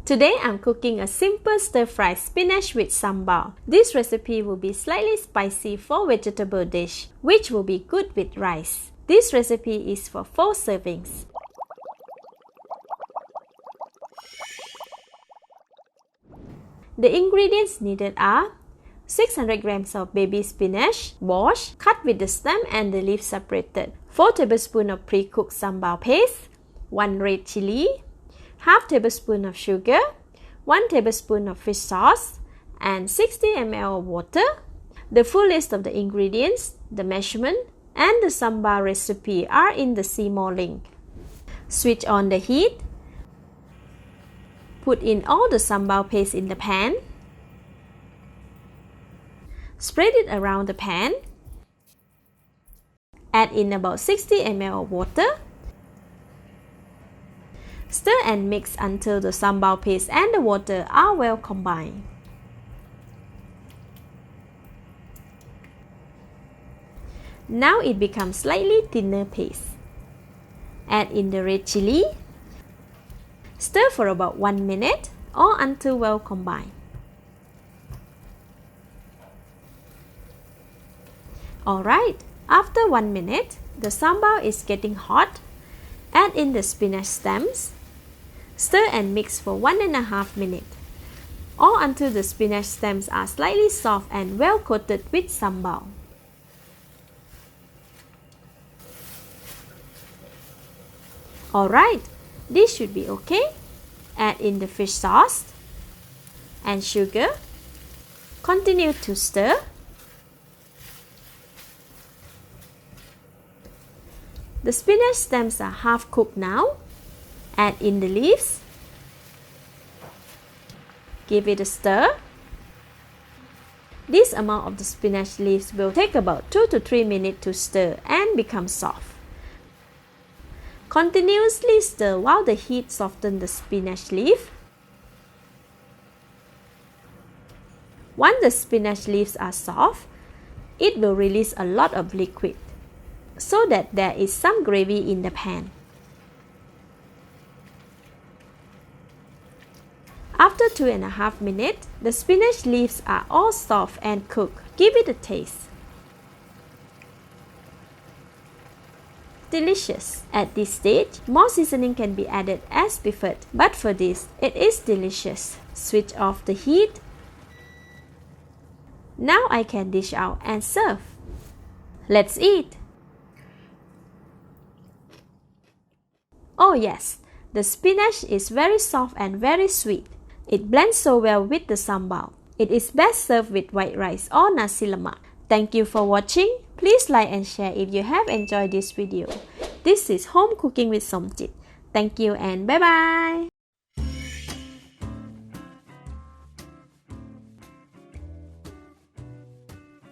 Today I'm cooking a simple stir-fried spinach with sambal. This recipe will be slightly spicy for vegetable dish, which will be good with rice. This recipe is for 4 servings. The ingredients needed are 600 grams of baby spinach, washed, cut with the stem and the leaves separated, 4 tablespoons of pre-cooked sambal paste, 1 red chili, half tablespoon of sugar, 1 tablespoon of fish sauce, and 60 ml of water. The full list of the ingredients, the measurement, and the sambal recipe are in the see more link. Switch on the heat. Put in all the sambal paste in the pan. Spread it around the pan. Add in about 60 ml of water. Stir and mix until the sambal paste and the water are well combined. Now it becomes slightly thinner paste. Add in the red chili. Stir for about 1 minute or until well combined. Alright, after 1 minute, the sambal is getting hot. Add in the spinach stems. Stir and mix for 1.5 minutes or until the spinach stems are slightly soft and well coated with sambal. Alright, this should be okay. Add in the fish sauce and sugar. Continue to stir. The spinach stems are half cooked now. Add in the leaves. Give it a stir. This amount of the spinach leaves will take about 2 to 3 minutes to stir and become soft. Continuously stir while the heat softens the spinach leaf. Once the spinach leaves are soft, it will release a lot of liquid so that there is some gravy in the pan. After 2.5 minutes, the spinach leaves are all soft and cooked. Give it a taste. Delicious. At this stage, more seasoning can be added as preferred, but for this, it is delicious. Switch off the heat. Now I can dish out and serve. Let's eat. Oh yes, the spinach is very soft and very sweet. It blends so well with the sambal. It is best served with white rice or nasi lemak. Thank you for watching. Please like and share if you have enjoyed this video. This is Home Cooking with Somjit. Thank you and bye bye.